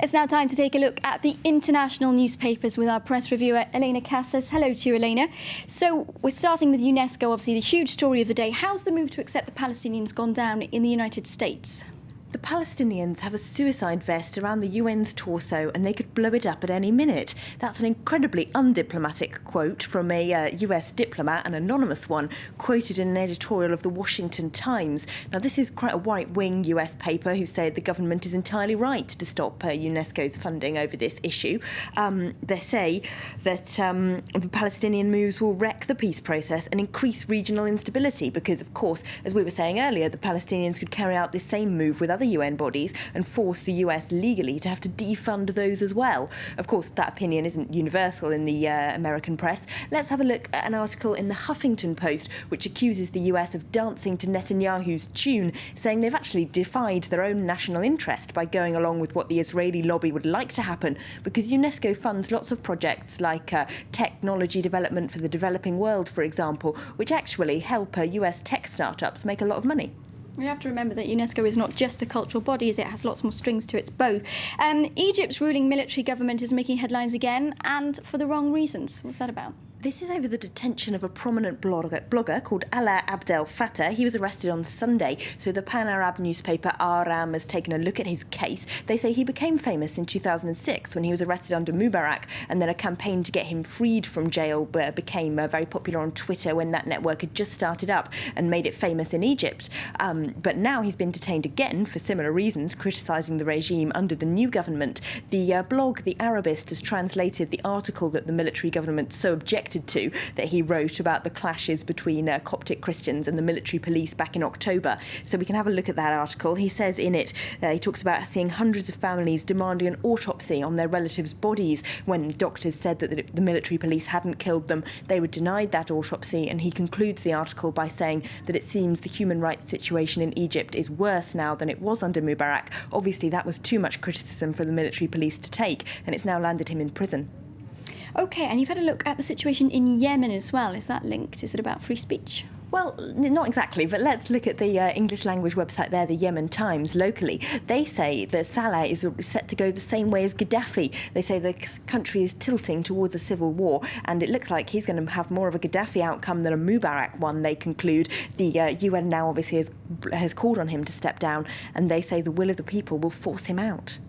It's now time to take a look at the international newspapers with our press reviewer, Elena Casas. Hello to you, Elena. So we're starting with UNESCO, obviously the huge story of the day. How's the move to accept the Palestinians gone down in the United States? The Palestinians have a suicide vest around the UN's torso and they could blow it up at any minute. That's an incredibly undiplomatic quote from a US diplomat, an anonymous one, quoted in an editorial of the Washington Times. Now, this is quite a right-wing US paper who say the government is entirely right to stop UNESCO's funding over this issue. They say that the Palestinian moves will wreck the peace process and increase regional instability because, of course, as we were saying earlier, the Palestinians could carry out this same move with other UN bodies and force the US legally to have to defund those as well. Of course, that opinion isn't universal in the American press. Let's have a look at an article in the Huffington Post which accuses the US of dancing to Netanyahu's tune, saying they've actually defied their own national interest by going along with what the Israeli lobby would like to happen, because UNESCO funds lots of projects like technology development for the developing world, for example, which actually help US tech startups make a lot of money. We have to remember that UNESCO is not just a cultural body, as it has lots more strings to its bow. Egypt's ruling military government is making headlines again, and for the wrong reasons. What's that about? This is over the detention of a prominent blogger called Alaa Abdel Fattah. He was arrested on Sunday, so the pan-Arab newspaper Ahram has taken a look at his case. They say he became famous in 2006 when he was arrested under Mubarak, and then a campaign to get him freed from jail became very popular on Twitter when that network had just started up and made it famous in Egypt. But now he's been detained again for similar reasons, criticising the regime under the new government. The blog, The Arabist, has translated the article that the military government so objected to that he wrote about the clashes between Coptic Christians and the military police back in October. So we can have a look at that article. He says in it, he talks about seeing hundreds of families demanding an autopsy on their relatives' bodies when doctors said that the military police hadn't killed them. They were denied that autopsy, and he concludes the article by saying that it seems the human rights situation in Egypt is worse now than it was under Mubarak. Obviously, that was too much criticism for the military police to take, and it's now landed him in prison. OK, and you've had a look at the situation in Yemen as well. Is that linked? Is it about free speech? Well, not exactly, but let's look at the English language website there, the Yemen Times, locally. They say that Saleh is set to go the same way as Gaddafi. They say the country is tilting towards a civil war, and it looks like he's going to have more of a Gaddafi outcome than a Mubarak one, they conclude. The UN now obviously has called on him to step down, and they say the will of the people will force him out.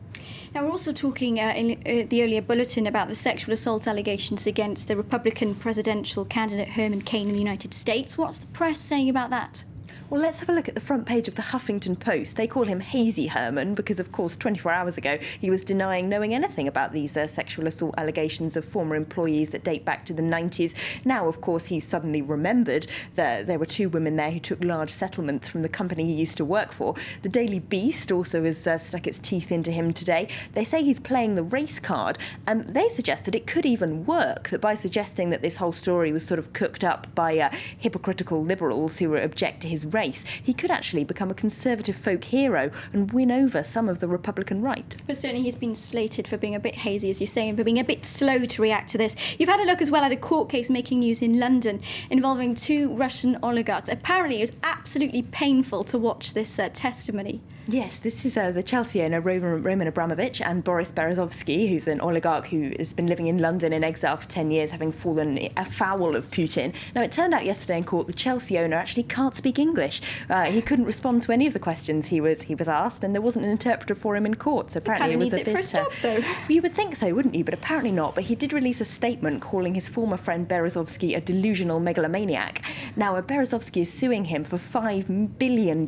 Now, we're also talking in the earlier bulletin about the sexual assault allegations against the Republican presidential candidate Herman Cain in the United States. What's the press saying about that? Well, let's have a look at the front page of the Huffington Post. They call him Hazy Herman because, of course, 24 hours ago, he was denying knowing anything about these sexual assault allegations of former employees that date back to the 90s. Now, of course, he's suddenly remembered that there were two women there who took large settlements from the company he used to work for. The Daily Beast also has stuck its teeth into him today. They say he's playing the race card, and they suggest that it could even work, that by suggesting that this whole story was sort of cooked up by hypocritical liberals who object to his race, he could actually become a conservative folk hero and win over some of the Republican right. But certainly he's been slated for being a bit hazy, as you say, and for being a bit slow to react to this. You've had a look as well at a court case making news in London involving two Russian oligarchs. Apparently it was absolutely painful to watch this testimony. Yes, this is the Chelsea owner Roman Abramovich and Boris Berezovsky, who's an oligarch who has been living in London in exile for 10 years, having fallen afoul of Putin. Now, it turned out yesterday in court the Chelsea owner actually can't speak English. He couldn't respond to any of the questions he was asked, and there wasn't an interpreter for him in court. So apparently he it was needs it for his job, though. You would think so, wouldn't you? But apparently not. But he did release a statement calling his former friend Berezovsky a delusional megalomaniac. Now, Berezovsky is suing him for $5 billion,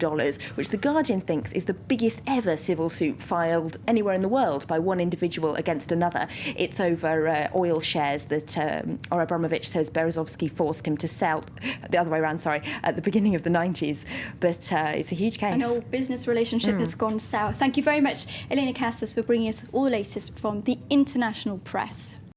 which The Guardian thinks is the biggest ever civil suit filed anywhere in the world by one individual against another. It's over oil shares that Abramovich says Berezovsky forced him to sell, the other way around, at the beginning of the 90s. But it's a huge case. An old business relationship has gone sour. Thank you very much, Elena Casas, for bringing us all the latest from the international press.